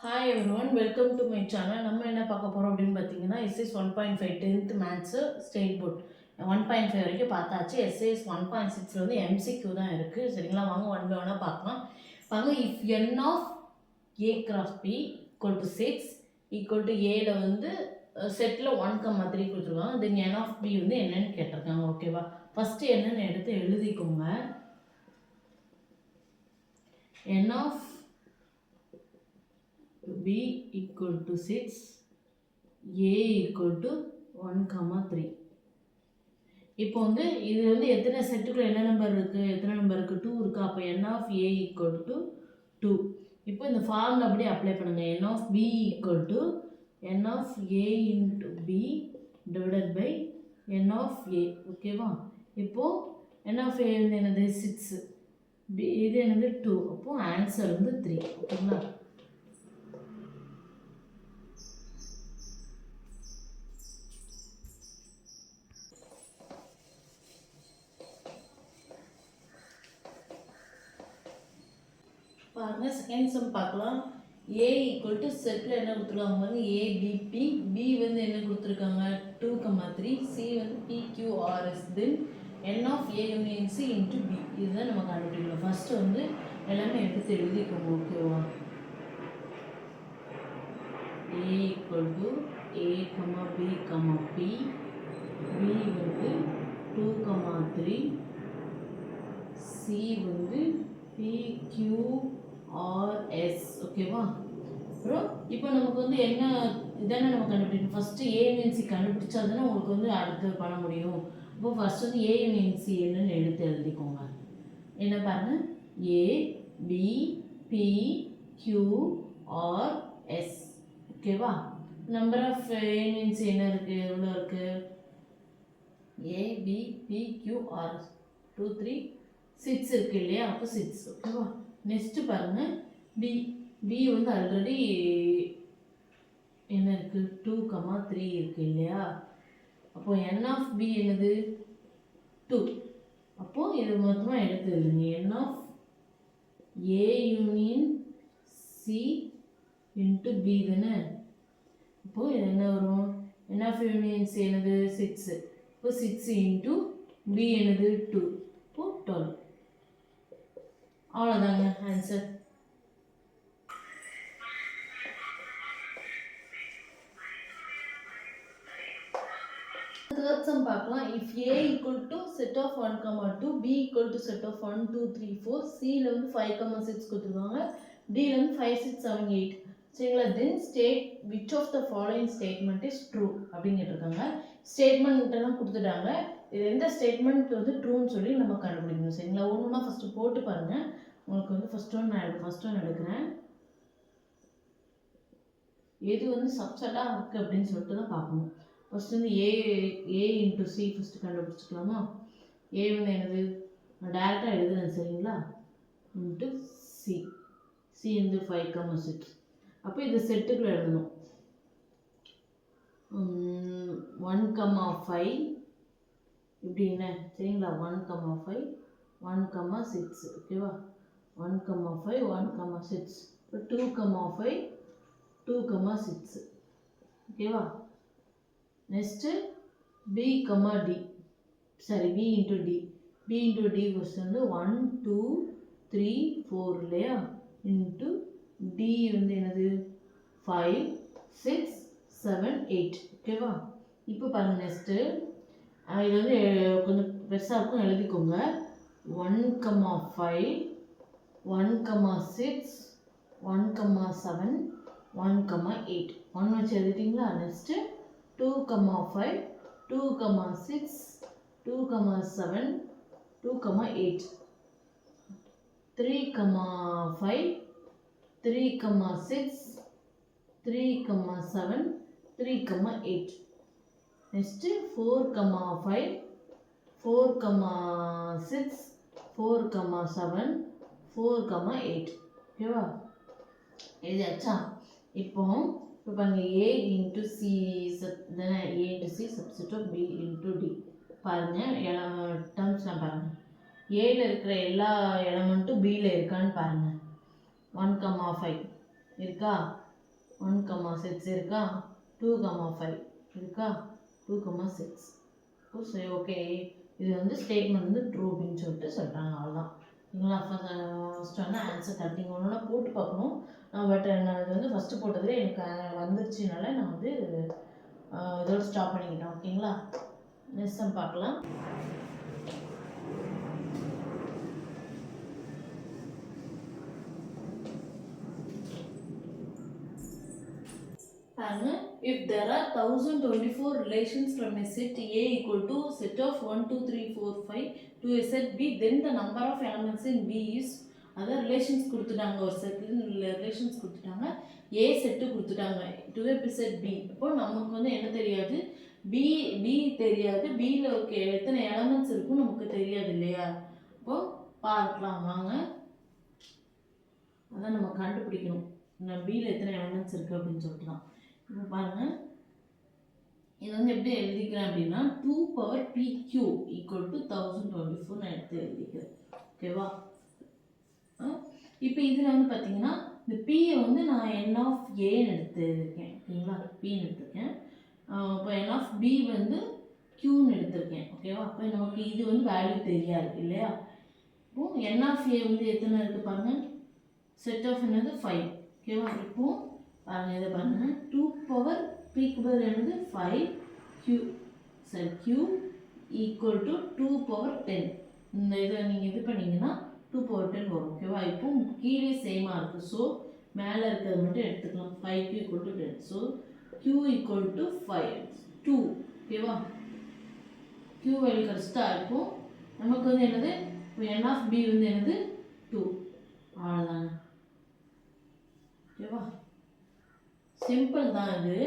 Hi everyone, welcome to my channel. நம்ம என்ன பார்க்க போகிறோம் அப்படின்னு பார்த்தீங்கன்னா, SS 1.5 10th maths state board 1.5 வரைக்கும் பார்த்தாச்சு. எஸ்எஸ் 1.6 வந்து எம்சிக்யூ தான் இருக்குது. சரிங்களா, வாங்க ஒன் பை ஒன்னாக பார்க்கலாம். பாருங்க, if n of A cross B equal to 6 equal to ஏல வந்து செட்டில் 1,3 கொடுத்துருக்காங்க. தென் என் ஆஃப் பி வந்து என்னன்னு கேட்டிருக்காங்க. ஓகேவா, ஃபஸ்ட்டு என்னென்னு எடுத்து எழுதிக்கோங்க. என் of b equal to 6, a equal to 1,3. இப்போ வந்து இது வந்து எத்தனை செட்டுக்குள்ள என்ன நம்பர் இருக்குது, எத்தனை நம்பர் இருக்குது, 2 இருக்குது. அப்போ n of a equal to 2. இப்போ இந்த ஃபார்முலா அப்படி அப்ளை பண்ணுங்கள். n of b equal to n of a into b divided by n of a. ஓகேவா, இப்போது n of a வந்து என்னது 6, b இது என்னது 2. அப்போது ஆன்சர் வந்து 3. ஓகேங்களா, பாருங்க. செகண்ட் சம் பார்க்கலாம். a ஈக்குவல் டு செட்டில் என்ன கொடுத்துருக்காங்க பாருங்க, ஏபிபி. பி வந்து என்ன கொடுத்துருக்காங்க 2,3. சி வந்து PQRS. Then n of a union C into B. இதுதான் நம்ம கண்டுபிடிக்கணும். ஃபஸ்ட்டு வந்து எல்லாமே எடுத்து எழுதிக்கோங்க. ஓகேவா, a equal to a, b, p. b வந்து 2,3. சி வந்து PQRS. ஓகேவா, அப்புறம் இப்போ நமக்கு வந்து என்ன இதானே நம்ம கண்டுபிடிக்கணும். ஃபஸ்ட்டு ஏ யூனியன் சி கண்டுபிடிச்சா தானே உங்களுக்கு வந்து அடுத்து பண்ண முடியும். இப்போ ஃபஸ்ட் வந்து ஏ யூனியன் சி என்னன்னு எடுத்து எழுதிக்கோங்க. என்ன பாருங்க, A B B Q R S. ஓகேவா, number of A union C என்ன இருக்குது, எவ்வளோ இருக்குது, A B B Q R 2 3 6 இருக்குது இல்லையா, அப்போ 6. ஓகேவா, நெக்ஸ்ட்டு பாருங்கள், பி. பி வந்து ஆல்ரெடி என்ன இருக்குது 2,3 இருக்குது இல்லையா. அப்போது என் ஆஃப் பி என்னது 2. அப்போது இது மொத்தமாக எடுத்து எழுதுங்க. N of A union C into B தானே. அப்போது இது என்ன வரும், என் ஆஃப் யூனியன் சி என்னது 6. இப்போ 6 இன்ட்டு பி என்னது 2. இப்போது 12. அவ்வளோதாங்க ஆன்சர். தேர்ட் சம் பார்க்கலாம். If A equal to set of 1,2, B equal to set of 1 2 3 4, சியில் வந்து 5,6 கொடுத்துருக்காங்க, டியில் வந்து 5 6 7 8. சரிங்களா, then state which of the following statement is true அப்படின்னு கேட்டிருக்காங்க. ஸ்டேட்மெண்ட்டெல்லாம் கொடுத்துட்டாங்க. இது எந்த ஸ்டேட்மெண்ட் வந்து ட்ரூன்னு சொல்லி நம்ம கண்டுபிடிக்கணும். சரிங்களா, ஒன்று ஒன்றா ஃபஸ்ட்டு போட்டு பாருங்கள். உங்களுக்கு வந்து ஃபஸ்ட் ஒன் எடுக்கிறேன். எது வந்து சப்செட்டாக இருக்குது அப்படின்னு சொல்லிட்டு தான் பார்க்கணும். ஃபஸ்ட்டு வந்து ஏ இன்ட்டு சி ஃபஸ்ட்டு கண்டுபிடிச்சிக்கலாமா. ஏ வந்து என்னது, நான் டேரெக்டாக எழுதுறேன். சரிங்களா, இன்ட்டு சி. சி வந்து 5,6. அப்போ இது செட்டுக்குள்ள எழுதணும். 1,5 இப்படி என்ன, சரிங்களா, 1,5 1,6. ஓகேவா, 1,5 1,6. இப்போ 2,5 2,6. ஓகேவா, next B comma D. Sorry, B into D. B into D first வந்து 1 2 3 4 இல்லையா, இன்ட்டு டி வந்து என்னது 5 6 7 8. ஓகேவா, இப்போ பாருங்கள் நெக்ஸ்ட்டு இது வந்து கொஞ்சம் பெருசாக இருக்கும், எழுதிக்கோங்க. 1,5 1,6 1,7 1,8. 1 வச்சு எழுதிட்டிங்களா. நெக்ஸ்ட்டு 2,5 2,6 2,7 2,8 3,5 3,6 3,7 3,8. நெக்ஸ்ட்டு 4,5 4,6 4,7 4,8. ஓகேவா, எழுதியாச்சா. இப்போ பாருங்க, ஏ இன்ட்டு சி தானே, A into C substitute of B into D. பாருங்கள் டேர்ம்ஸ்லாம் பாருங்கள். ஏல இருக்கிற எல்லா எலமெண்ட்டும் பியில் இருக்கான்னு பாருங்கள். 1,5 இருக்கா, 1,6 இருக்கா, 2,5 இருக்கா, 2,6. ஓ சரி, ஓகே, இது வந்து ஸ்டேட்மெண்ட் வந்து ட்ரூ அப்படின்னு சொல்லிட்டாங்க. அவ்வளோதான். சரிங்களா? ஃபஸ்ட் வந்து ஆன்சர் கரெக்டிங் ஒன்று போட்டு பார்க்கணும். பட் நான் இது வந்து ஃபஸ்ட்டு போட்டதுல எனக்கு வந்துருச்சுனால நான் வந்து இதோட ஸ்டாப் பண்ணிக்கிட்டேன். ஓகேங்களா? நெக்ஸ்ட் டைம் பார்க்கலாம். If there are 1024 relations from a set A equal to set of 1, 2, 3, 4, 5 to a set B, then the number of elements in B is, அதாவது ரிலேஷன்ஸ் கொடுத்துட்டாங்க, ஒரு செட்டில் ரிலேஷன்ஸ் கொடுத்துட்டாங்க, ஏ செட்டு கொடுத்துட்டாங்க, to be set B. இப்போ நமக்கு வந்து என்ன தெரியாது, பி தெரியாது, பியில் எத்தனை எலமெண்ட்ஸ் இருக்கும் நமக்கு தெரியாது இல்லையா? இப்போ பார்க்கலாம் வாங்க, அதான் நம்ம கண்டுபிடிக்கணும் பியில் எத்தனை எலமெண்ட்ஸ் இருக்குது அப்படின்னு சொல்லிட்டு தான். இப்போ பாருங்கள், இது வந்து எப்படி எழுதிக்கிறேன் அப்படின்னா 2 power PQ ஈக்குவல் டு 1024 நான் எடுத்து எழுதிக்கிறேன். ஓகேவா? இப்போ இதில் வந்து பார்த்தீங்கன்னா இந்த பியை வந்து நான் என் ஆஃப் ஏன்னு எடுத்துருக்கேன். ஓகேங்களா? பின்னு எடுத்துருக்கேன். இப்போ என் ஆஃப் பி வந்து க்யூன்னு எடுத்திருக்கேன். ஓகேவா? அப்போ நமக்கு இது வந்து வேல்யூ தெரியாது இல்லையா? இப்போது என் ஆஃப் ஏ வந்து எத்தனை இருக்குது பாருங்கள், செட் ஆஃப் என்னது 5. ஓகேவா? இப்போது பாருங்கள், இதை பாருங்கள், 2 power பிக்கு பதில் என்னது 5 q, சரி, q ஈக்குவல் டு 2 power 10. இந்த இதை நீங்கள் இது பண்ணிங்கன்னா 2 power 10 வரும். ஓகேவா? இப்போ கீழே சேமாக இருக்குது, ஸோ மேலே இருக்கிறது மட்டும் எடுத்துக்கலாம். 5q equal to 10, so q equal to 2. ஓகேவா? q வேல்யூ கரெக்டா இருக்கும். நமக்கு வந்து என்னது, இப்போ n ஆஃப் b வந்து என்னது 2. அவ்வளோதாங்க. ஓகேவா? சிம்பிள் தான் இது.